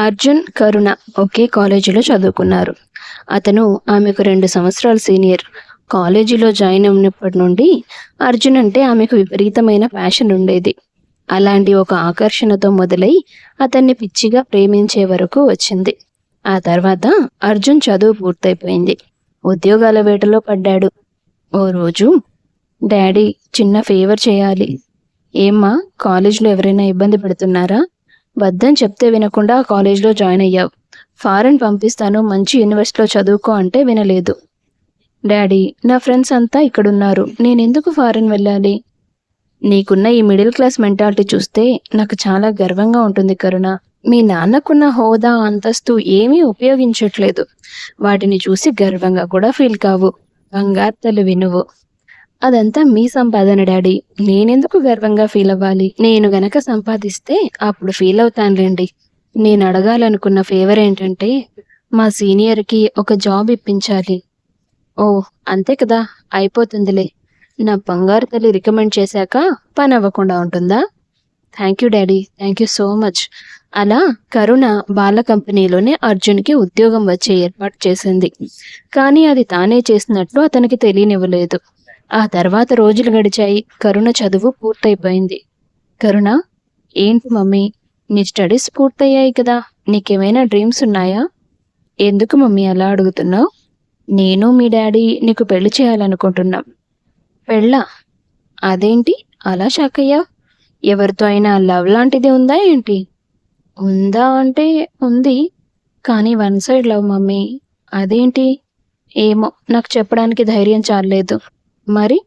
అర్జున్, కరుణ ఒకే కాలేజీలో చదువుకున్నారు. అతను ఆమెకు 2 సంవత్సరాలు సీనియర్. కాలేజీలో జాయిన్ అయినప్పటి నుండి అర్జున్ అంటే ఆమెకు విపరీతమైన ప్యాషన్ ఉండేది. అలాంటి ఒక ఆకర్షణతో మొదలై అతన్ని పిచ్చిగా ప్రేమించే వరకు వచ్చింది. ఆ తర్వాత అర్జున్ చదువు పూర్తయిపోయింది. ఉద్యోగాల వేటలో పడ్డాడు. ఓ రోజు, డాడీ, చిన్న ఫేవర్ చేయాలి. ఏమ్మా, కాలేజీలో ఎవరైనా ఇబ్బంది పెడుతున్నారా? వద్దని చెప్తే వినకుండా కాలేజ్లో జాయిన్ అయ్యావు. ఫారెన్ పంపిస్తాను, మంచి యూనివర్సిటీలో చదువుకో అంటే వినలేదు. డాడీ, నా ఫ్రెండ్స్ అంతా ఇక్కడున్నారు, నేనెందుకు ఫారెన్ వెళ్ళాలి? నీకున్న ఈ మిడిల్ క్లాస్ మెంటాలిటీ చూస్తే నాకు చాలా గర్వంగా ఉంటుంది కరుణ. మీ నాన్నకున్న హోదా, అంతస్తు ఏమీ ఉపయోగించట్లేదు. వాటిని చూసి గర్వంగా కూడా ఫీల్ కావు. బంగారు వినువు. అదంతా మీ సంపాదన డాడీ, నేనెందుకు గర్వంగా ఫీల్ అవ్వాలి? నేను గనక సంపాదిస్తే అప్పుడు ఫీల్ అవుతానులేండి. నేను అడగాలనుకున్న ఫేవర్ ఏంటంటే, మా సీనియర్కి ఒక జాబ్ ఇప్పించాలి. ఓ, అంతే కదా, అయిపోతుందిలే. నా బంగారు తల్లి రికమెండ్ చేశాక పని అవ్వకుండా ఉంటుందా? Thank you daddy, thank you so much. అలా కరుణ బాల కంపెనీలోనే అర్జున్కి ఉద్యోగం వచ్చే ఏర్పాటు చేసింది. కానీ అది తానే చేసినట్లు అతనికి తెలియనివ్వలేదు. ఆ తర్వాత రోజులు గడిచాయి. కరుణ చదువు పూర్తయిపోయింది. కరుణ, ఏంటి మమ్మీ, నీ స్టడీస్ పూర్తయ్యాయి కదా, నీకేమైనా డ్రీమ్స్ ఉన్నాయా? ఎందుకు మమ్మీ అలా అడుగుతున్నావు? నేను మీ డాడీ నీకు పెళ్లి చేయాలనుకుంటున్నాం. పెళ్ళా? అదేంటి అలా షాక్ అయ్యావు? ఎవరితో అయినా లవ్ లాంటిది ఉందా ఏంటి? ఉందా అంటే ఉంది, కానీ వన్ సైడ్ లవ్ మమ్మీ. అదేంటి? ఏమో, నాకు చెప్పడానికి ధైర్యం చాలలేదు. మరి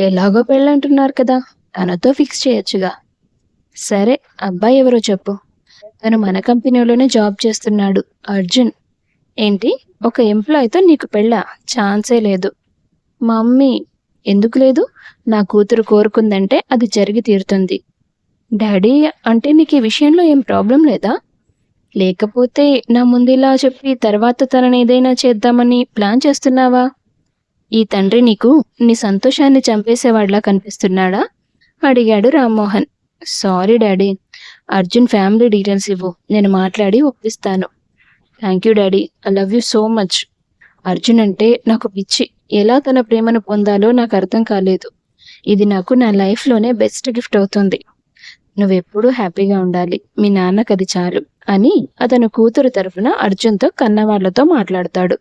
ఎలాగో పెళ్ళంటున్నారు కదా, తనతో ఫిక్స్ చేయొచ్చుగా. సరే, అబ్బాయి ఎవరో చెప్పు. తను మన కంపెనీలోనే జాబ్ చేస్తున్నాడు, అర్జున్. ఏంటి, ఒక ఎంప్లాయీతో నీకు పెళ్ళా? ఛాన్సే లేదు. మమ్మీ, ఎందుకు లేదు? నా కూతురు కోరుకుందంటే అది జరిగి తీరుతుంది. డాడీ, అంటే నీకు ఈ విషయంలో ఏం ప్రాబ్లం లేదా? లేకపోతే నా ముందు ఇలా చెప్పి తర్వాత తనని ఏదైనా చేద్దామని ప్లాన్ చేస్తున్నావా? ఈ తండ్రి నీకు నీ సంతోషాన్ని చంపేసేవాడిలా కనిపిస్తున్నాడా? అడిగాడు Rammohan. Sorry daddy, Arjun family details ఇవ్వు, నేను మాట్లాడి ఒప్పిస్తాను. Thank you daddy, I love you so much. Arjun అంటే నాకు పిచ్చి. ఎలా తన ప్రేమను పొందాలో నాకు అర్థం కాలేదు. ఇది నాకు నా లైఫ్లోనే బెస్ట్ గిఫ్ట్ అవుతుంది. నువ్వెప్పుడూ హ్యాపీగా ఉండాలి, మీ నాన్నకు అది చాలు అని అతను కూతురు తరఫున అర్జున్తో కన్నవాళ్లతో మాట్లాడతాడు.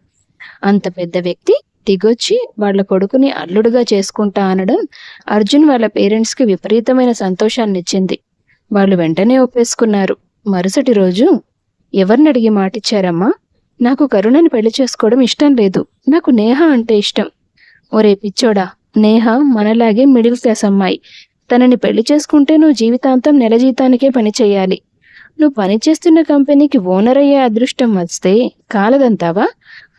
అంత పెద్ద వ్యక్తి దిగొచ్చి వాళ్ళ కొడుకుని అల్లుడుగా చేసుకుంటా అనడం అర్జున్ వాళ్ళ పేరెంట్స్కి విపరీతమైన సంతోషాన్ని ఇచ్చింది. వాళ్ళు వెంటనే ఒప్పేసుకున్నారు. మరుసటి రోజు, ఎవరిని అడిగి మాటిచ్చారమ్మా? నాకు కరుణని పెళ్లి చేసుకోవడం ఇష్టం లేదు, నాకు నేహ అంటే ఇష్టం. ఒరే పిచ్చోడా, నేహ మనలాగే మిడిల్ క్లాస్ అమ్మాయి. తనని పెళ్లి చేసుకుంటే నువ్వు జీవితాంతం నెల జీతానికే పని చేయాలి. నువ్వు పనిచేస్తున్న కంపెనీకి ఓనర్ అయ్యే అదృష్టం వస్తే కాలదంతావా?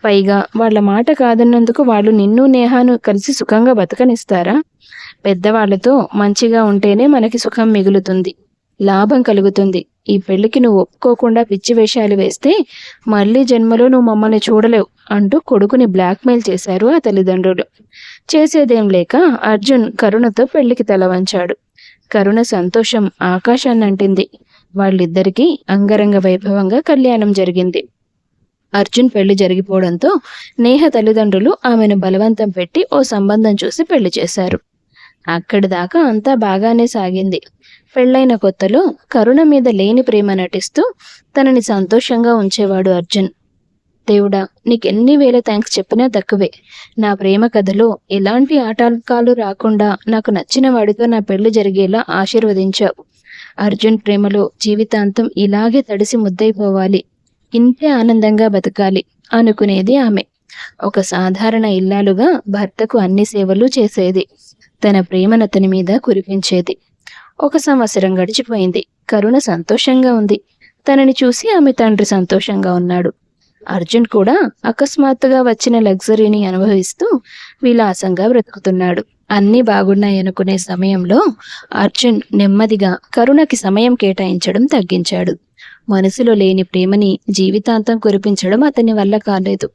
పైగా వాళ్ళ మాట కాదన్నందుకు వాళ్ళు నిన్ను నేహాను కలిసి సుఖంగా బతకనిస్తారా? పెద్దవాళ్లతో మంచిగా ఉంటేనే మనకి సుఖం మిగులుతుంది, లాభం కలుగుతుంది. ఈ పెళ్లికి నువ్వు ఒప్పుకోకుండా పిచ్చి వేషాలు వేస్తే మళ్ళీ జన్మలో నువ్వు మమ్మల్ని చూడలేవు అంటూ కొడుకుని బ్లాక్మెయిల్ చేశారు ఆ తల్లిదండ్రులు. చేసేదేం లేక అర్జున్ కరుణతో పెళ్లికి తల వంచాడు. కరుణ సంతోషం ఆకాశాన్నంటింది. వాళ్ళిద్దరికీ అంగరంగ వైభవంగా కళ్యాణం జరిగింది. అర్జున్ పెళ్లి జరిగిపోవడంతో నేహ తల్లిదండ్రులు ఆమెను బలవంతం పెట్టి ఓ సంబంధం చూసి పెళ్లి చేశారు. అక్కడి దాకా అంతా బాగానే సాగింది. పెళ్లైన కొత్తలో కరుణ మీద లేని ప్రేమ నటిస్తూ తనని సంతోషంగా ఉంచేవాడు అర్జున్. దేవుడా, నీకెన్ని వేల థ్యాంక్స్ చెప్పినా తక్కువే. నా ప్రేమ కథలో ఎలాంటి ఆటంకాలు రాకుండా నాకు నచ్చిన వాడితో నా పెళ్లి జరిగేలా ఆశీర్వదించావు. అర్జున్ ప్రేమలో జీవితాంతం ఇలాగే తడిసి ముద్దైపోవాలి, ఇంతే ఆనందంగా బతకాలి అనుకునేది ఆమె. ఒక సాధారణ ఇల్లాలుగా భర్తకు అన్ని సేవలు చేసేది. తన ప్రేమను అతని మీద కురిపించేది. 1 సంవత్సరం గడిచిపోయింది. కరుణ సంతోషంగా ఉంది. తనని చూసి ఆమె తండ్రి సంతోషంగా ఉన్నాడు. అర్జున్ కూడా అకస్మాత్తుగా వచ్చిన లగ్జరీని అనుభవిస్తూ విలాసంగా బ్రతుకుతున్నాడు. అన్నీ బాగున్నాయనుకునే సమయంలో అర్జున్ నెమ్మదిగా కరుణకి సమయం కేటాయించడం తగ్గించాడు. మనసులో లేని ప్రేమని జీవితాంతం కురిపించడం అతని వల్ల కాలేదు.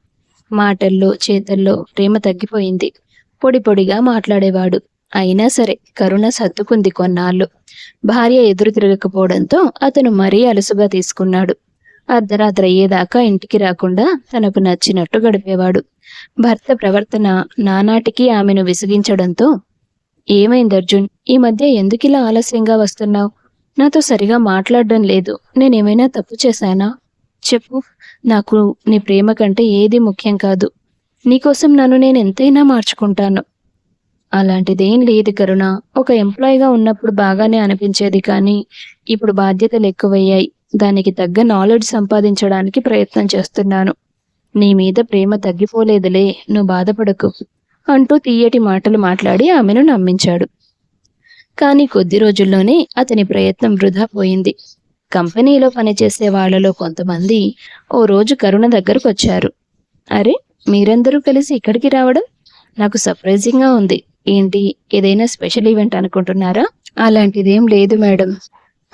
మాటల్లో చేతల్లో ప్రేమ తగ్గిపోయింది. పొడి పొడిగా మాట్లాడేవాడు. అయినా సరే కరుణ సర్దుకుంది కొన్నాళ్ళు. భార్య ఎదురు తిరగకపోవడంతో అతను మరీ అలుసుగా తీసుకున్నాడు. అర్ధరాత్రి అయ్యేదాకా ఇంటికి రాకుండా తనకు నచ్చినట్టు గడిపేవాడు. భర్త ప్రవర్తన నానాటికి ఆమెను విసిగించడంతో, ఏమైంది అర్జున్, ఈ మధ్య ఎందుకిలా ఆలస్యంగా వస్తున్నావు? నాతో సరిగా మాట్లాడడం లేదు. నేనేమైనా తప్పు చేశానా? చెప్పు. నాకు నీ ప్రేమ కంటే ఏది ముఖ్యం కాదు. నీకోసం నన్ను నేను ఎంతైనా మార్చుకుంటాను. అలాంటిదేం లేదు కరుణ. ఒక ఎంప్లాయీగా ఉన్నప్పుడు బాగానే అనిపించేది, కానీ ఇప్పుడు బాధ్యతలు ఎక్కువయ్యాయి. దానికి తగ్గ నాలెడ్జ్ సంపాదించడానికి ప్రయత్నం చేస్తున్నాను. నీ మీద ప్రేమ తగ్గిపోలేదులే, నువ్వు బాధపడకు అంటూ తీయటి మాటలు మాట్లాడి ఆమెను నమ్మించాడు. కానీ కొద్ది రోజుల్లోనే అతని ప్రయత్నం వృధా పోయింది. కంపెనీలో పనిచేసే వాళ్లలో కొంతమంది ఓ రోజు కరుణ దగ్గరకు వచ్చారు. అరే, మీరందరూ కలిసి ఇక్కడికి రావడం నాకు సర్ప్రైజింగ్గా ఉంది. ఏంటి, ఏదైనా స్పెషల్ ఈవెంట్ అనుకుంటున్నారా? అలాంటిదేం లేదు మేడం.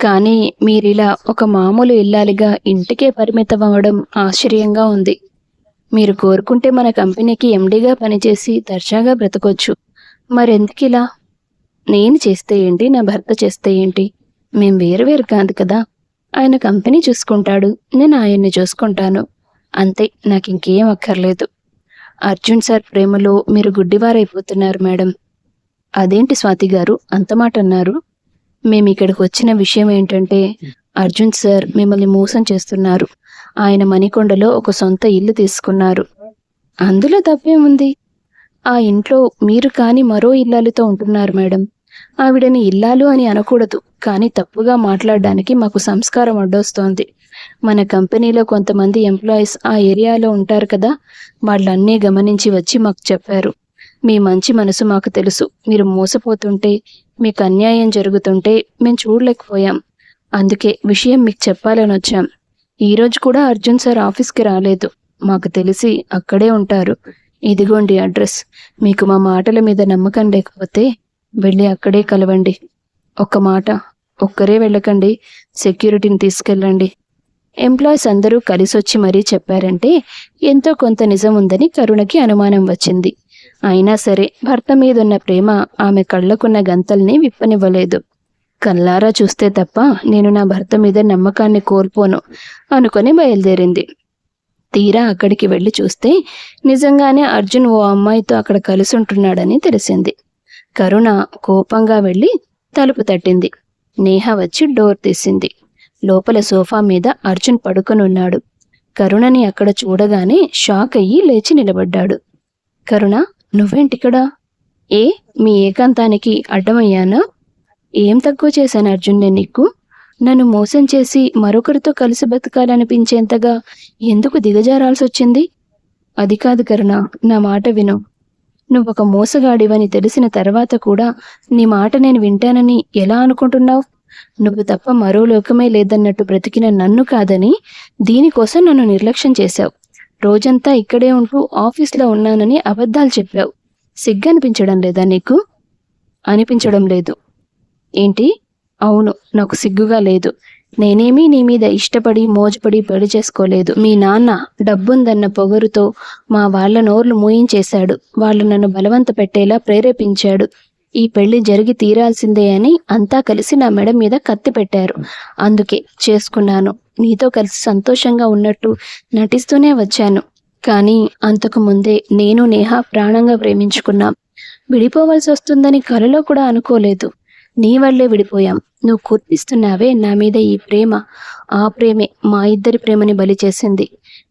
కానీ మీరిలా ఒక మామూలు ఇల్లాలిగా ఇంటికే పరిమితం అవ్వడం ఆశ్చర్యంగా ఉంది. మీరు కోరుకుంటే మన కంపెనీకి ఎండీగా పనిచేసి దర్జాగా బ్రతకొచ్చు. మరెందుకిలా? నేను చేస్తే ఏంటి, నా భర్త చేస్తే ఏంటి? మేం వేరు కాదు కదా. ఆయన కంపెనీ చూసుకుంటాడు, నేను ఆయన్ని చూసుకుంటాను. అంతే, నాకు ఇంకేం అక్కర్లేదు. అర్జున్ సార్ ప్రేమలో మీరు గుడ్డివారైపోతున్నారు మేడం. అదేంటి స్వాతి గారు అంత మాట అన్నారు? మేమిక్కడికి వచ్చిన విషయం ఏంటంటే, అర్జున్ సార్ మిమ్మల్ని మోసం చేస్తున్నారు. ఆయన మణికొండలో ఒక సొంత ఇల్లు తీసుకున్నారు. అందులో తప్పేముంది? ఆ ఇంట్లో మీరు కాని మరో ఇల్లాలుతో ఉంటున్నారు మేడం. ఆవిడని ఇల్లాలు అని అనకూడదు, కానీ తప్పుగా మాట్లాడడానికి మాకు సంస్కారం అడ్డొస్తోంది. మన కంపెనీలో కొంతమంది ఎంప్లాయీస్ ఆ ఏరియాలో ఉంటారు కదా, వాళ్ళన్నీ గమనించి వచ్చి మాకు చెప్పారు. మీ మంచి మనసు మాకు తెలుసు. మీరు మోసపోతుంటే, మీకు అన్యాయం జరుగుతుంటే మేము చూడలేకపోయాం. అందుకే విషయం మీకు చెప్పాలని వచ్చాం. ఈరోజు కూడా అర్జున్ సార్ ఆఫీస్కి రాలేదు. మాకు తెలిసి అక్కడే ఉంటారు. ఇదిగోండి అడ్రస్. మీకు మా మాటల మీద నమ్మకం లేకపోతే వెళ్ళి అక్కడే కలవండి. ఒక్క మాట, ఒక్కరే వెళ్ళకండి, సెక్యూరిటీని తీసుకెళ్ళండి. ఎంప్లాయీస్ అందరూ కలిసొచ్చి మరీ చెప్పారంటే ఎంతో కొంత నిజం ఉందని కరుణకి అనుమానం వచ్చింది. అయినా సరే భర్త మీదున్న ప్రేమ ఆమె కళ్ళకున్న గంతల్ని విప్పనివ్వలేదు. కల్లారా చూస్తే తప్ప నేను నా భర్త మీద నమ్మకాన్ని కోల్పోను అనుకొని బయలుదేరింది. తీరా అక్కడికి వెళ్ళి చూస్తే నిజంగానే అర్జున్ ఓ అమ్మాయితో అక్కడ కలిసి ఉంటున్నాడని తెలిసింది. కరుణ కోపంగా వెళ్ళి తలుపు తట్టింది. నేహ వచ్చి డోర్ తీసింది. లోపల సోఫా మీద అర్జున్ పడుకొనున్నాడు. కరుణని అక్కడ చూడగానే షాక్ అయ్యి లేచి నిలబడ్డాడు. కరుణ, నువ్వేంటిక్కడ? ఏ, మీ ఏకాంతానికి అడ్డమయ్యానా? ఏం తక్కువ చేశాను అర్జున్ నేను నీకు? నన్ను మోసం చేసి మరొకరితో కలిసి బతకాలనిపించేంతగా ఎందుకు దిగజారాల్సి వచ్చింది? అది కాదు కరుణ, నా మాట విను. నువ్వొక మోసగాడివని తెలిసిన తర్వాత కూడా నీ మాట నేను వింటానని ఎలా అనుకుంటున్నావు? నువ్వు తప్ప మరో లోకమే లేదన్నట్టు బ్రతికిన నన్ను కాదని దీనికోసం నన్ను నిర్లక్ష్యం చేశావు. రోజంతా ఇక్కడే ఉంటూ ఆఫీస్లో ఉన్నానని అబద్ధాలు చెప్పావు. సిగ్గనిపించడం లేదా నీకు? అనిపించడం లేదు. ఏంటి? అవును, నాకు సిగ్గుగా లేదు. నేనేమీ నీ మీద ఇష్టపడి మోజుపడి పెళ్లి చేసుకోలేదు. మీ నాన్న డబ్బుందన్న పొగరుతో మా వాళ్ళ నోర్లు మూయించేశాడు. వాళ్ళు నన్ను బలవంత పెట్టేలా ప్రేరేపించాడు. ఈ పెళ్లి జరిగి తీరాల్సిందే అని అంతా కలిసి నా మెడ మీద కత్తి పెట్టారు. అందుకే చేసుకున్నాను. నీతో కలిసి సంతోషంగా ఉన్నట్టు నటిస్తూనే వచ్చాను. కానీ అంతకు ముందే నేను నేహ ప్రాణంగా ప్రేమించుకున్నాం. విడిపోవలసి వస్తుందని కలలో కూడా అనుకోలేదు. నీ వల్లే విడిపోయాం. నువ్వు కుర్పిస్తున్నావే నా మీద ఈ ప్రేమ, ఆ ప్రేమే మా ఇద్దరి ప్రేమని బలి చేసింది.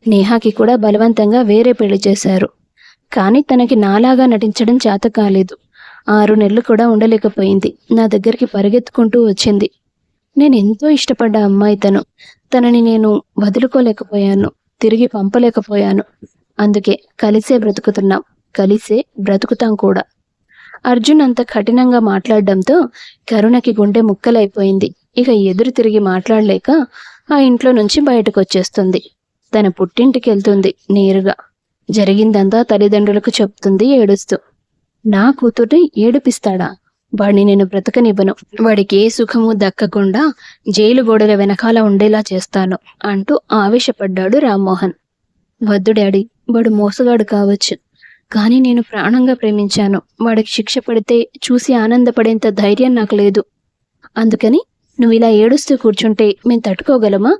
నేహాకి కూడా బలవంతంగా వేరే పెళ్లి చేశారు. కానీ తనకి నాలాగా నటించడం చేత కాలేదు. 6 నెలలు కూడా ఉండలేకపోయింది. నా దగ్గరికి పరిగెత్తుకుంటూ వచ్చింది. నేను ఎంతో ఇష్టపడ్డ అమ్మాయి తనని నేను వదులుకోలేకపోయాను, తిరిగి పంపలేకపోయాను. అందుకే కలిసే బ్రతుకుతున్నాం, కలిసే బ్రతుకుతాం కూడా. అర్జున్ అంత కఠినంగా మాట్లాడడంతో కరుణకి గుండె ముక్కలైపోయింది. ఇక ఎదురు తిరిగి మాట్లాడలేక ఆ ఇంట్లో నుంచి బయటకు వచ్చేస్తుంది. తన పుట్టింటికి వెళ్తుంది నేరుగా. జరిగిందంతా తల్లిదండ్రులకు చెప్తుంది ఏడుస్తూ. నా కూతుర్ని ఏడిపిస్తాడా? వాడిని నేను బ్రతకనివ్వను. వాడికి ఏ సుఖము దక్కకుండా జైలు గోడల వెనకాల ఉండేలా చేస్తాను అంటూ ఆవేశపడ్డాడు రామ్మోహన్. వద్దు డాడీ, వాడు మోసగాడు కావచ్చు, కానీ నేను ప్రాణంగా ప్రేమించాను. వాడికి శిక్ష పడితే చూసి ఆనందపడేంత ధైర్యం నాకు లేదు. అందుకని నువ్వు ఇలా ఏడుస్తూ కూర్చుంటే మేము తట్టుకోగలమా?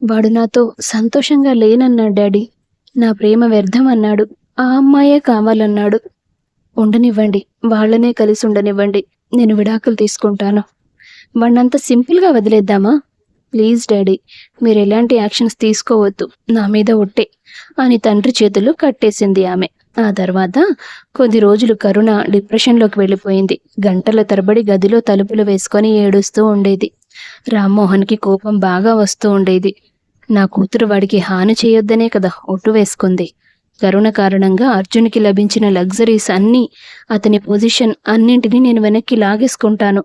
వాడు నాతో సంతోషంగా లేనన్నాడు డాడీ. నా ప్రేమ వ్యర్థం అన్నాడు. ఆ అమ్మాయే కావాలన్నాడు. ఉండనివ్వండి, వాళ్ళనే కలిసి ఉండనివ్వండి. నేను విడాకులు తీసుకుంటాను. వాణ్ణంత సింపుల్గా వదిలేద్దామా? ప్లీజ్ డాడీ, మీరు ఎలాంటి యాక్షన్స్ తీసుకోవద్దు, నా మీద ఒట్టే అని తండ్రి చేతులు కట్టేసింది ఆమె. ఆ తర్వాత కొద్ది రోజులు కరుణ డిప్రెషన్లోకి వెళ్ళిపోయింది. గంటల తరబడి గదిలో తలుపులు వేసుకొని ఏడుస్తూ ఉండేది. రామ్మోహన్కి కోపం బాగా వస్తూ ఉండేది. నా కూతురు వాడికి హాని చేయొద్దనే కదా ఒట్టు వేసుకుంది. కరుణ కారణంగా అర్జున్కి లభించిన లగ్జరీస్ అన్నీ, అతని పొజిషన్ అన్నింటినీ నేను వెనక్కి లాగేసుకుంటాను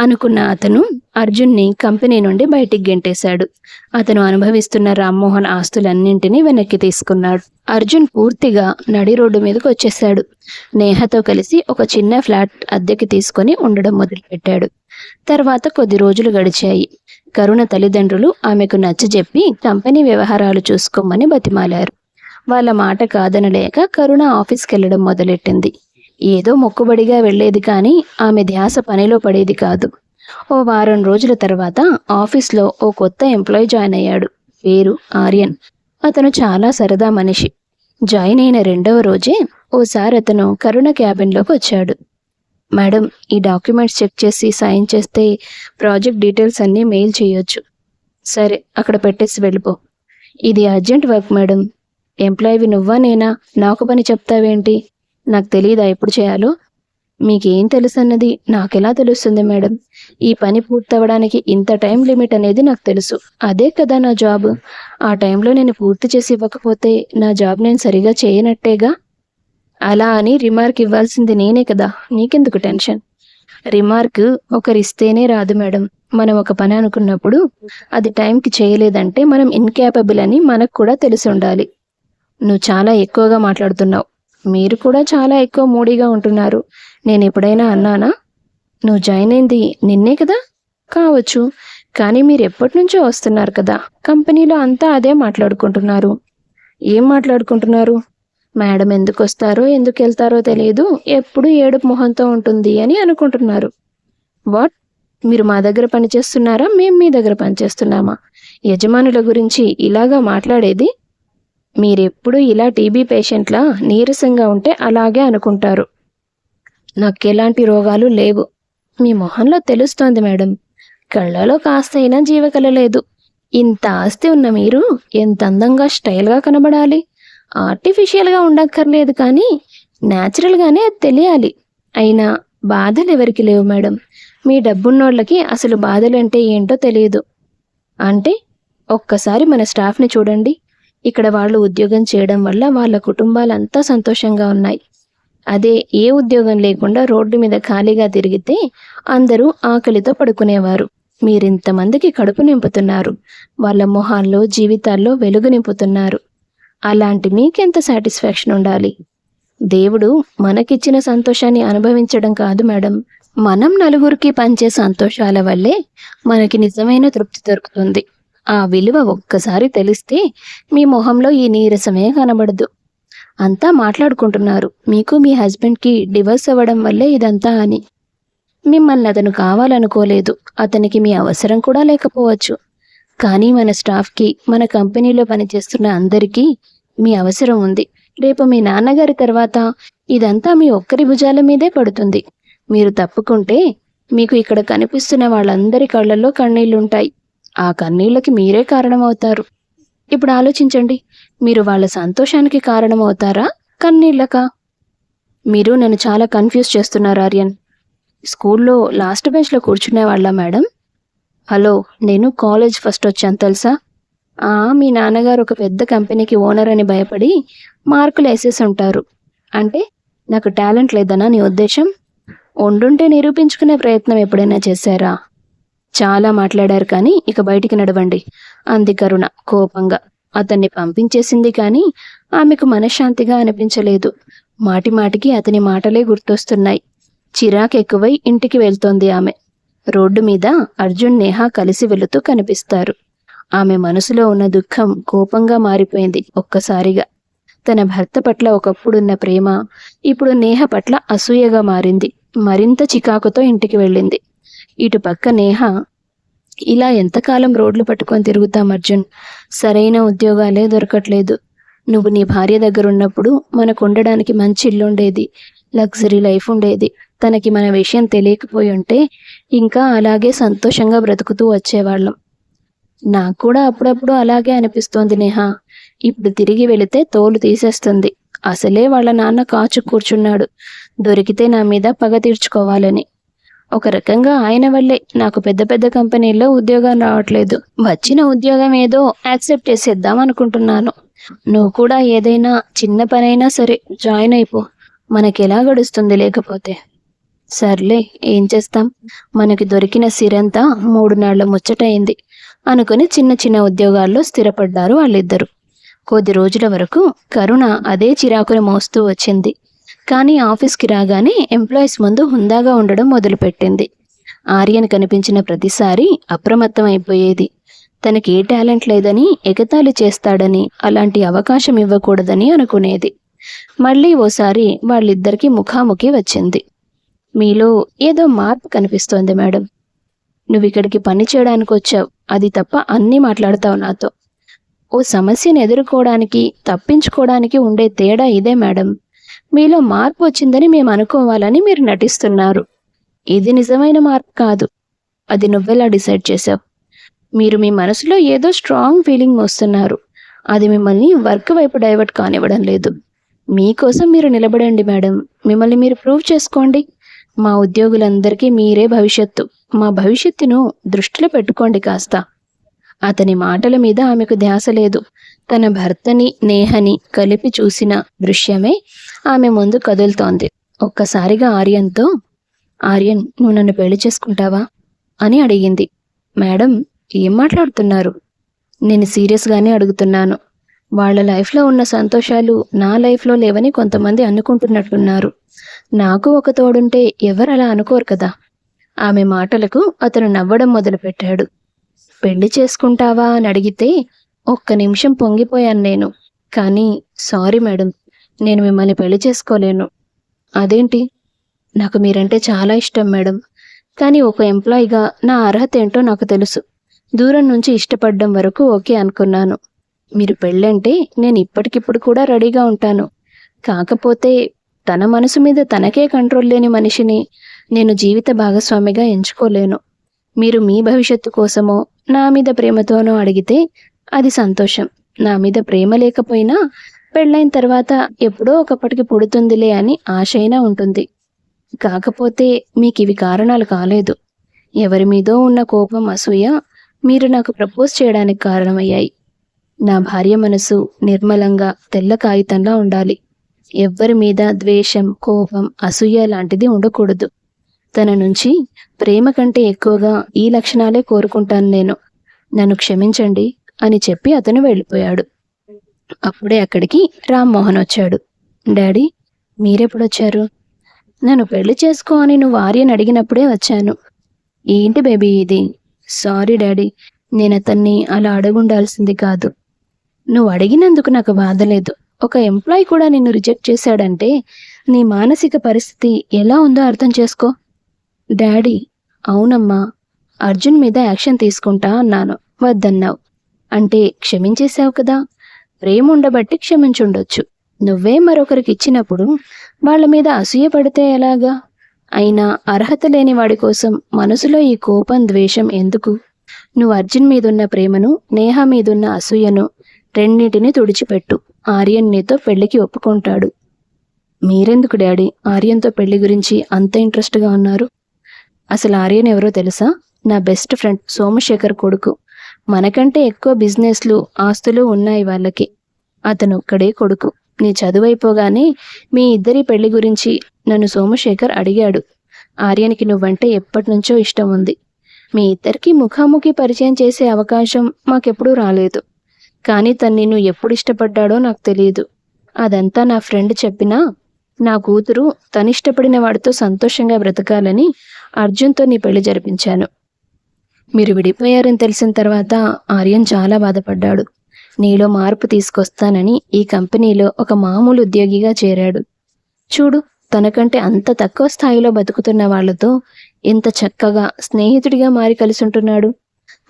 అనుకున్న అతను అర్జున్ని కంపెనీ నుండి బయటికి గెంటేశాడు. అతను అనుభవిస్తున్న రామ్మోహన్ ఆస్తులన్నింటినీ వెనక్కి తీసుకున్నాడు. అర్జున్ పూర్తిగా నడి రోడ్డు మీదకి వచ్చేశాడు. నేహతో కలిసి ఒక చిన్న ఫ్లాట్ అద్దెకి తీసుకొని ఉండడం మొదలుపెట్టాడు. తర్వాత కొద్ది రోజులు గడిచాయి. కరుణ తల్లిదండ్రులు ఆమెకు నచ్చజెప్పి కంపెనీ వ్యవహారాలు చూసుకోమని బతిమాలారు. వాళ్ళ మాట కాదనలేక కరుణ ఆఫీస్కి వెళ్ళడం మొదలెట్టింది. ఏదో మొక్కుబడిగా వెళ్ళేది కానీ ఆమె ధ్యాస పనిలో పడేది కాదు. ఓ వారం రోజుల తర్వాత ఆఫీస్లో ఓ కొత్త ఎంప్లాయీ జాయిన్ అయ్యాడు. పేరు ఆర్యన్. అతను చాలా సరదా మనిషి. జాయిన్ అయిన 2వ రోజే ఓసారి అతను కరుణ క్యాబిన్లోకి వచ్చాడు. మేడం, ఈ డాక్యుమెంట్స్ చెక్ చేసి సైన్ చేస్తే ప్రాజెక్ట్ డీటెయిల్స్ అన్నీ మెయిల్ చేయొచ్చు. సరే, అక్కడ పెట్టేసి వెళ్ళిపో. ఇది అర్జెంట్ వర్క్ మేడం. ఎంప్లాయీవి నువ్వా నేనా? నాకు పని చెప్తావేంటి? నాకు తెలియదా ఎప్పుడు చేయాలో? మీకేం తెలుసు అన్నది నాకెలా తెలుస్తుంది మేడం? ఈ పని పూర్తవడానికి ఇంత టైం లిమిట్ అనేది నాకు తెలుసు. అదే కదా నా జాబ్. ఆ టైంలో నేను పూర్తి చేసి ఇవ్వకపోతే నా జాబ్ నేను సరిగా చేయనట్టేగా. అలా అని రిమార్క్ ఇవ్వాల్సింది నేనే కదా, నీకెందుకు టెన్షన్? రిమార్క్ ఒకరిస్తేనే రాదు మేడం. మనం ఒక పని అనుకున్నప్పుడు అది టైంకి చేయలేదంటే మనం ఇన్క్యాపబుల్ అని మనకు కూడా తెలిసి ఉండాలి. నువ్వు చాలా ఎక్కువగా మాట్లాడుతున్నావు. మీరు కూడా చాలా ఎక్కువ మూడీగా ఉంటున్నారు. నేను ఎప్పుడైనా అన్నానా? నువ్వు జాయిన్ అయింది నిన్నే కదా? కావచ్చు, కానీ మీరు ఎప్పటి నుంచో వస్తున్నారు కదా. కంపెనీలో అంతా అదే మాట్లాడుకుంటున్నారు. ఏం మాట్లాడుకుంటున్నారు? మేడం ఎందుకు వస్తారో ఎందుకు వెళ్తారో తెలియదు, ఎప్పుడు ఏడుపు మొహంతో ఉంటుంది అని అనుకుంటున్నారు. వాట్? మీరు మా దగ్గర పనిచేస్తున్నారా? మేము మీ దగ్గర పనిచేస్తున్నామా? యజమానుల గురించి ఇలాగా మాట్లాడేది? మీరెప్పుడు ఇలా టీబీ పేషెంట్లా నీరసంగా ఉంటే అలాగే అనుకుంటారు. నాకు ఎలాంటి రోగాలు లేవు. మీ మొహంలో తెలుస్తోంది మేడం. కళ్ళలో కాస్తైనా జీవకళ లేదు. ఇంత ఆస్తి ఉన్న మీరు ఎంత అందంగా స్టైల్గా కనబడాలి. ఆర్టిఫిషియల్గా ఉండక్కర్లేదు, కానీ న్యాచురల్గానే అది తెలియాలి. అయినా బాధలు ఎవరికి లేవు మేడం. మీ డబ్బున్నోళ్ళకి అసలు బాధలంటే ఏంటో తెలియదు. అంటే ఒక్కసారి మన స్టాఫ్ని చూడండి. ఇక్కడ వాళ్ళు ఉద్యోగం చేయడం వల్ల వాళ్ళ కుటుంబాలంతా సంతోషంగా ఉన్నాయి. అదే ఏ ఉద్యోగం లేకుండా రోడ్డు మీద ఖాళీగా తిరిగితే అందరూ ఆకలితో పడుకునేవారు. మీరింతమందికి కడుపు నింపుతున్నారు. వాళ్ళ మొహాల్లో జీవితాల్లో వెలుగు నింపుతున్నారు. అలాంటి మీకెంత సాటిస్ఫాక్షన్ ఉండాలి? దేవుడు మనకిచ్చిన సంతోషాన్ని అనుభవించడం కాదు మేడం, మనం నలుగురికి పంచే సంతోషాల వల్లే మనకి నిజమైన తృప్తి దొరుకుతుంది. ఆ విలువ ఒక్కసారి తెలిస్తే మీ మొహంలో ఈ నీరసమే కనబడదు. అంతా మాట్లాడుకుంటున్నారు మీకు మీ హస్బెండ్కి డివోర్స్ అవ్వడం వల్లే ఇదంతా అని. మిమ్మల్ని అతను కావాలనుకోలేదు. అతనికి మీ అవసరం కూడా లేకపోవచ్చు. కానీ మన స్టాఫ్కి, మన కంపెనీలో పనిచేస్తున్న అందరికీ మీ అవసరం ఉంది. రేపు మీ నాన్నగారి తర్వాత ఇదంతా మీ ఒక్కరి భుజాల మీదే పడుతుంది. మీరు తప్పుకుంటే మీకు ఇక్కడ కనిపిస్తున్న వాళ్ళందరి కళ్ళల్లో కన్నీళ్లుంటాయి. ఆ కన్నీళ్ళకి మీరే కారణమవుతారు. ఇప్పుడు ఆలోచించండి, మీరు వాళ్ళ సంతోషానికి కారణమవుతారా, కన్నీళ్ళకా? మీరు నన్ను చాలా కన్ఫ్యూజ్ చేస్తున్నారు ఆర్యన్. స్కూల్లో లాస్ట్ బెంచ్లో కూర్చునేవాళ్ళ మేడం? హలో, నేను కాలేజ్ ఫస్ట్ వచ్చాను తెలుసా? మీ నాన్నగారు ఒక పెద్ద కంపెనీకి ఓనర్ అని భయపడి మార్కులు వేసేసి ఉంటారు. అంటే నాకు టాలెంట్ లేదనా నీ ఉద్దేశం? ఉండుంటే నిరూపించుకునే ప్రయత్నం ఎప్పుడైనా చేశారా? చాలా మాట్లాడారు, కానీ ఇక బయటికి నడవండి అంది కరుణ కోపంగా. అతన్ని పంపించేసింది, కానీ ఆమెకు మనశ్శాంతిగా అనిపించలేదు. మాటిమాటికి అతని మాటలే గుర్తొస్తున్నాయి. చిరాకెక్కువై ఇంటికి వెళ్తోంది ఆమె. రోడ్డు మీద అర్జున్, నేహ కలిసి వెళుతూ కనిపిస్తారు. ఆమె మనసులో ఉన్న దుఃఖం కోపంగా మారిపోయింది ఒక్కసారిగా. తన భర్త పట్ల ఒకప్పుడున్న ప్రేమ ఇప్పుడు నేహ పట్ల అసూయగా మారింది. మరింత చికాకుతో ఇంటికి వెళ్ళింది. ఇటు పక్క నేహ ఇలా ఎంతకాలం రోడ్లు పట్టుకొని తిరుగుతాం అర్జున్? సరైన ఉద్యోగాలే దొరకట్లేదు. నువ్వు నీ భార్య దగ్గర ఉన్నప్పుడు మనకు ఉండడానికి మంచి ఇల్లు ఉండేది, లగ్జరీ లైఫ్ ఉండేది. తనకి మన విషయం తెలియకపోయి ఉంటే ఇంకా అలాగే సంతోషంగా బ్రతుకుతూ వచ్చేవాళ్ళం. నాకు కూడా అప్పుడప్పుడు అలాగే అనిపిస్తోంది నేహా. ఇప్పుడు తిరిగి వెళితే తోలు తీసేస్తుంది. అసలే వాళ్ళ నాన్న కాచు కూర్చున్నాడు, దొరికితే నా మీద పగ తీర్చుకోవాలని. ఒక రకంగా ఆయన వల్లే నాకు పెద్ద పెద్ద కంపెనీల్లో ఉద్యోగం రావట్లేదు. వచ్చిన ఉద్యోగం ఏదో యాక్సెప్ట్ చేసేద్దాం అనుకుంటున్నాను. నువ్వు కూడా ఏదైనా చిన్న పనైనా సరే జాయిన్ అయిపో. మనకెలా గడుస్తుంది లేకపోతే? సర్లే, ఏం చేస్తాం, మనకి దొరికిన సిరంతా 3 నాళ్ల ముచ్చటయింది అనుకుని చిన్న చిన్న ఉద్యోగాల్లో స్థిరపడ్డారు వాళ్ళిద్దరూ. కొద్ది రోజుల వరకు కరుణ అదే చిరాకును మోస్తూ వచ్చింది. కానీ ఆఫీస్కి రాగానే ఎంప్లాయీస్ ముందు హుందాగా ఉండడం మొదలుపెట్టింది. ఆర్యన్ కనిపించిన ప్రతిసారి అప్రమత్తం అయిపోయేది. తనకి ఏ టాలెంట్ లేదని, ఎగతాళి చేస్తాడని, అలాంటి అవకాశం ఇవ్వకూడదని అనుకునేది. మళ్ళీ ఓసారి వాళ్ళిద్దరికీ ముఖాముఖి వచ్చింది. మీలో ఏదో మార్పు కనిపిస్తోంది మేడం. నువ్వు ఇక్కడికి పని చేయడానికి వచ్చావు, అది తప్ప అన్నీ మాట్లాడతావు నాతో. ఓ సమస్యను ఎదుర్కోవడానికి, తప్పించుకోవడానికి ఉండే తేడా ఇదే మేడం. మీలో మార్పు వచ్చిందని మేము అనుకోవాలని మీరు నటిస్తున్నారు. ఇది నిజమైన మార్పు కాదు. అది నువ్వెలా డిసైడ్ చేసావు? మీరు మీ మనసులో ఏదో స్ట్రాంగ్ ఫీలింగ్ వస్తున్నారు. అది మిమ్మల్ని వర్క్ వైపు డైవర్ట్ కానివ్వడం లేదు. మీకోసం మీరు నిలబడండి మేడం. మిమ్మల్ని మీరు ప్రూవ్ చేసుకోండి. మా ఉద్యోగులందరికీ మీరే భవిష్యత్తు. మా భవిష్యత్తును దృష్టిలో పెట్టుకోండి కాస్త. అతని మాటల మీద ఆమెకు ధ్యాస లేదు. తన భర్తని, నేహని కలిపి చూసిన దృశ్యమే ఆమె ముందు కదులుతోంది. ఒక్కసారిగా ఆర్యన్తో, ఆర్యన్, నువ్వు నన్ను పెళ్లి చేసుకుంటావా అని అడిగింది. మేడం, ఏం మాట్లాడుతున్నారు? నేను సీరియస్గానే అడుగుతున్నాను. వాళ్ళ లైఫ్లో ఉన్న సంతోషాలు నా లైఫ్లో లేవని కొంతమంది అనుకుంటున్నట్లున్నారు. నాకు ఒక తోడుంటే ఎవరు అలా అనుకోరు కదా. ఆమె మాటలకు అతను నవ్వడం మొదలుపెట్టాడు. పెళ్లి చేసుకుంటావా అని అడిగితే ఒక్క నిమిషం పొంగిపోయాను నేను. కానీ సారీ మేడం, నేను మిమ్మల్ని పెళ్లి చేసుకోలేను. అదేంటి? నాకు మీరంటే చాలా ఇష్టం మేడం. కానీ ఒక ఎంప్లాయీగా నా అర్హత ఏంటో నాకు తెలుసు. దూరం నుంచి ఇష్టపడడం వరకు ఓకే అనుకున్నాను. మీరు పెళ్ళంటే నేను ఇప్పటికిప్పుడు కూడా రెడీగా ఉంటాను. కాకపోతే తన మనసు మీద తనకే కంట్రోల్ లేని మనిషిని నేను జీవిత భాగస్వామిగా ఎంచుకోలేను. మీరు మీ భవిష్యత్తు కోసమో నా మీద ప్రేమతోనో అడిగితే అది సంతోషం. నా మీద ప్రేమ లేకపోయినా పెళ్ళైన తర్వాత ఎప్పుడో ఒకప్పటికి పుడుతుందిలే అని ఆశైనా ఉంటుంది. కాకపోతే మీకు ఇవి కారణాలు కాలేదు. ఎవరి మీదో ఉన్న కోపం, అసూయ మీరు నాకు ప్రపోజ్ చేయడానికి కారణమయ్యాయి. నా భార్య మనసు నిర్మలంగా తెల్ల కాగితంలా ఉండాలి. ఎవ్వరి మీద ద్వేషం, కోపం, అసూయ లాంటిది ఉండకూడదు. తన నుంచి ప్రేమ కంటే ఎక్కువగా ఈ లక్షణాలే కోరుకుంటాను నేను. నన్ను క్షమించండి అని చెప్పి అతను వెళ్ళిపోయాడు. అప్పుడే అక్కడికి రామ్మోహన్ వచ్చాడు. డాడీ, మీరెప్పుడొచ్చారు? నన్ను పెళ్లి చేసుకో అని నువ్వు ఆర్యని అడిగినప్పుడే వచ్చాను. ఏంటి బేబీ ఇది? సారీ డాడీ, నేను అతన్ని అలా అడగుండాల్సింది కాదు. నువ్వు అడిగినందుకు నాకు బాధ లేదు. ఒక ఎంప్లాయీ కూడా నిన్ను రిజెక్ట్ చేశాడంటే నీ మానసిక పరిస్థితి ఎలా ఉందో అర్థం చేసుకో. డాడీ, అవునమ్మా, అర్జున్ మీద యాక్షన్ తీసుకుంటా అన్నాను, వద్దన్నావు. అంటే క్షమించేశావు కదా. ప్రేమ ఉండబట్టి క్షమించుండొచ్చు. నువ్వే మరొకరికి ఇచ్చినప్పుడు వాళ్ళ మీద అసూయ పడితే ఎలాగా? అయినా అర్హత లేని వాడి కోసం మనసులో ఈ కోపం, ద్వేషం ఎందుకు? నువ్వు అర్జున్ మీదున్న ప్రేమను, నేహ మీదున్న అసూయను రెండింటినీ తుడిచిపెట్టు. ఆర్యన్ నీతో పెళ్లికి ఒప్పుకుంటాడు. మీరెందుకు డాడీ ఆర్యన్తో పెళ్లి గురించి అంత ఇంట్రెస్ట్గా ఉన్నారు? అసలు ఆర్యన్ ఎవరో తెలుసా? నా బెస్ట్ ఫ్రెండ్ సోమశేఖర్ కొడుకు. మనకంటే ఎక్కువ బిజినెస్లు, ఆస్తులు ఉన్నాయి వాళ్ళకి. అతను ఒక్కడే కొడుకు. నీ చదువైపోగానే మీ ఇద్దరి పెళ్లి గురించి నన్ను సోమశేఖర్ అడిగాడు. ఆర్యన్కి నువ్వంటే ఎప్పటినుంచో ఇష్టం ఉంది. మీ ఇద్దరికి ముఖాముఖి పరిచయం చేసే అవకాశం మాకెప్పుడూ రాలేదు. కానీ తను నిన్ను ఎప్పుడు ఇష్టపడ్డాడో నాకు తెలియదు. అదంతా నా ఫ్రెండ్ చెప్పినా నా కూతురు తనిష్టపడిన వాడితో సంతోషంగా బ్రతకాలని అర్జున్తో నీ పెళ్లి జరిపించాను. మీరు విడిపోయారని తెలిసిన తర్వాత ఆర్యన్ చాలా బాధపడ్డాడు. నీలో మార్పు తీసుకొస్తానని ఈ కంపెనీలో ఒక మామూలు ఉద్యోగిగా చేరాడు. చూడు, తనకంటే అంత తక్కువ స్థాయిలో బతుకుతున్న వాళ్లతో ఎంత చక్కగా స్నేహితుడిగా మారి కలిసి ఉంటున్నాడు.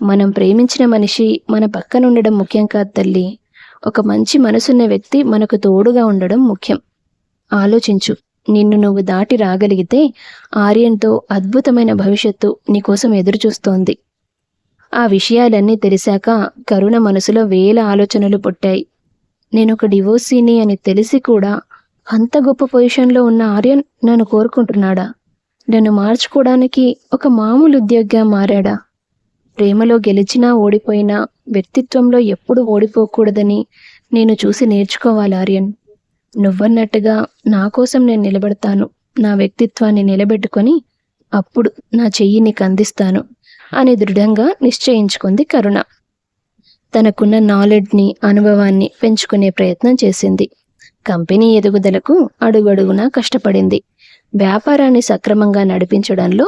మనం ప్రేమించిన మనిషి మన పక్కన ఉండడం ముఖ్యం కాదు తల్లి. ఒక మంచి మనసున్న వ్యక్తి మనకు తోడుగా ఉండడం ముఖ్యం. ఆలోచించు, నిన్ను నువ్వు దాటి రాగలిగితే ఆర్యన్తో అద్భుతమైన భవిష్యత్తు నీకోసం ఎదురుచూస్తోంది. ఆ విషయాలన్నీ తెలిసాక కరుణ మనసులో వేల ఆలోచనలు పుట్టాయి. నేనొక డివోర్సీని అని తెలిసి కూడా అంత గొప్ప పొజిషన్లో ఉన్న ఆర్యన్ నన్ను కోరుకుంటున్నాడా? నన్ను మార్చుకోవడానికి ఒక మామూలు ఉద్యోగిగా మారాడా? ప్రేమలో గెలిచినా ఓడిపోయినా వ్యక్తిత్వంలో ఎప్పుడు ఓడిపోకూడదని నేను చూసి నేర్చుకోవాలి ఆర్యన్. నువ్వన్నట్టుగా నా కోసం నేను నిలబడతాను. నా వ్యక్తిత్వాన్ని నిలబెట్టుకొని అప్పుడు నా చెయ్యి నీకు అందిస్తాను అని దృఢంగా నిశ్చయించుకుంది కరుణ. తనకున్న నాలెడ్జ్ని, అనుభవాన్ని పెంచుకునే ప్రయత్నం చేసింది. కంపెనీ ఎదుగుదలకు అడుగడుగునా కష్టపడింది. వ్యాపారాన్ని సక్రమంగా నడిపించడంలో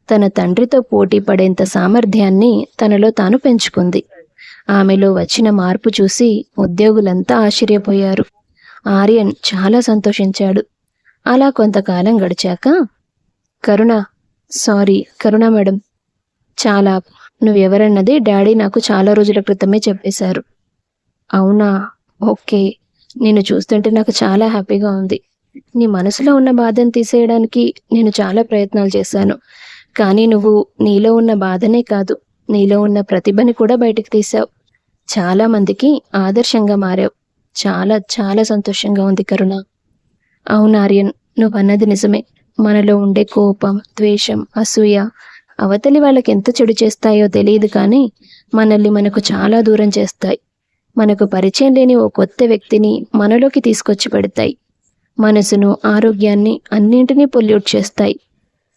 తన తండ్రితో పోటీ పడేంత సామర్థ్యాన్ని తనలో తాను పెంచుకుంది. ఆమెలో వచ్చిన మార్పు చూసి ఉద్యోగులంతా ఆశ్చర్యపోయారు. ఆర్యన్ చాలా సంతోషించాడు. అలా కొంతకాలం గడిచాక, కరుణ మేడం, చాలా నువ్వెవరన్నది డాడీ నాకు చాలా రోజుల క్రితమే చెప్పేశారు. అవునా? ఓకే. నిన్ను చూస్తుంటే నాకు చాలా హ్యాపీగా ఉంది. నీ మనసులో ఉన్న బాధను తీసేయడానికి నేను చాలా ప్రయత్నాలు చేశాను. కానీ నువ్వు నీలో ఉన్న బాధనే కాదు, నీలో ఉన్న ప్రతిభని కూడా బయటకు తీసావు. చాలా మందికి ఆదర్శంగా మారావు. చాలా చాలా సంతోషంగా ఉంది కరుణ. అవును ఆర్యన్, నువ్వన్నది నిజమే. మనలో ఉండే కోపం, ద్వేషం, అసూయ అవతలి వాళ్ళకి ఎంత చెడు చేస్తాయో తెలియదు, కానీ మనల్ని మనకు చాలా దూరం చేస్తాయి. మనకు పరిచయం లేని ఓ కొత్త వ్యక్తిని మనలోకి తీసుకొచ్చి పెడతాయి. మనసును, ఆరోగ్యాన్ని, అన్నింటినీ పొల్యూట్ చేస్తాయి.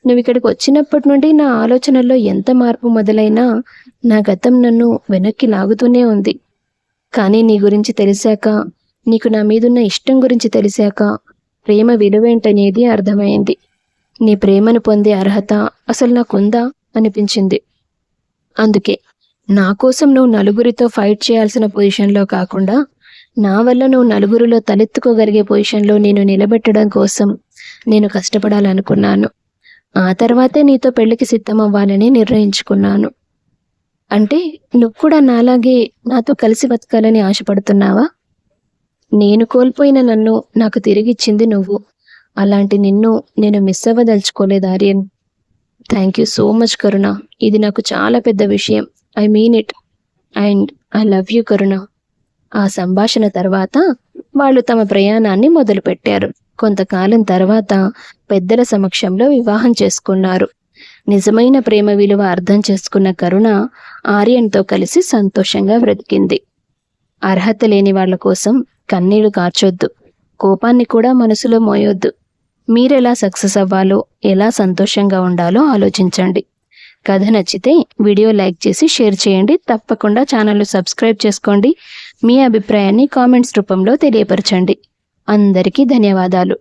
నువ్వు ఇక్కడికి వచ్చినప్పటి నుండి నా ఆలోచనల్లో ఎంత మార్పు మొదలైనా నా గతం నన్ను వెనక్కి లాగుతూనే ఉంది. కానీ నీ గురించి తెలిసాక, నీకు నా మీదున్న ఇష్టం గురించి తెలిసాక ప్రేమ విలువేంటనేది అర్థమైంది. నీ ప్రేమను పొందే అర్హత అసలు నాకుందా అనిపించింది. అందుకే నా కోసం నువ్వు నలుగురితో ఫైట్ చేయాల్సిన పొజిషన్లో కాకుండా, నా వల్ల నువ్వు నలుగురిలో తలెత్తుకోగలిగే పొజిషన్లో నేను నిలబెట్టడం కోసం నేను కష్టపడాలనుకున్నాను. ఆ తర్వాతే నీతో పెళ్లికి సిద్ధమవ్వాలని నిర్ణయించుకున్నాను. అంటే నువ్వు కూడా నాలాగే నాతో కలిసి బతకాలని ఆశపడుతున్నావా? నేను కోల్పోయిన నన్ను నాకు తిరిగిచ్చింది నువ్వు. అలాంటి నిన్ను నేను మిస్ అవ్వదలుచుకోలేదు Aryan. Thank you so much Karuna. ఇది నాకు చాలా పెద్ద విషయం. I mean it. And I love you Karuna. ఆ సంభాషణ తర్వాత వాళ్ళు తమ ప్రయాణాన్ని మొదలుపెట్టారు. కొంతకాలం తర్వాత పెద్దల సమక్షంలో వివాహం చేసుకున్నారు. నిజమైన ప్రేమ విలువ అర్థం చేసుకున్న కరుణ ఆర్యన్తో కలిసి సంతోషంగా బ్రతికింది. అర్హత లేని వాళ్ళ కోసం కన్నీళ్లు కార్చొద్దు, కోపాన్ని కూడా మనసులో మోయొద్దు. మీరెలా సక్సెస్ అవ్వాలో, ఎలా సంతోషంగా ఉండాలో ఆలోచించండి. కథ నచ్చితే వీడియో లైక్ చేసి షేర్ చేయండి. తప్పకుండా ఛానల్ను సబ్స్క్రైబ్ చేసుకోండి. మీ అభిప్రాయాన్ని కామెంట్స్ రూపంలో తెలియపరచండి. అందరికీ ధన్యవాదాలు.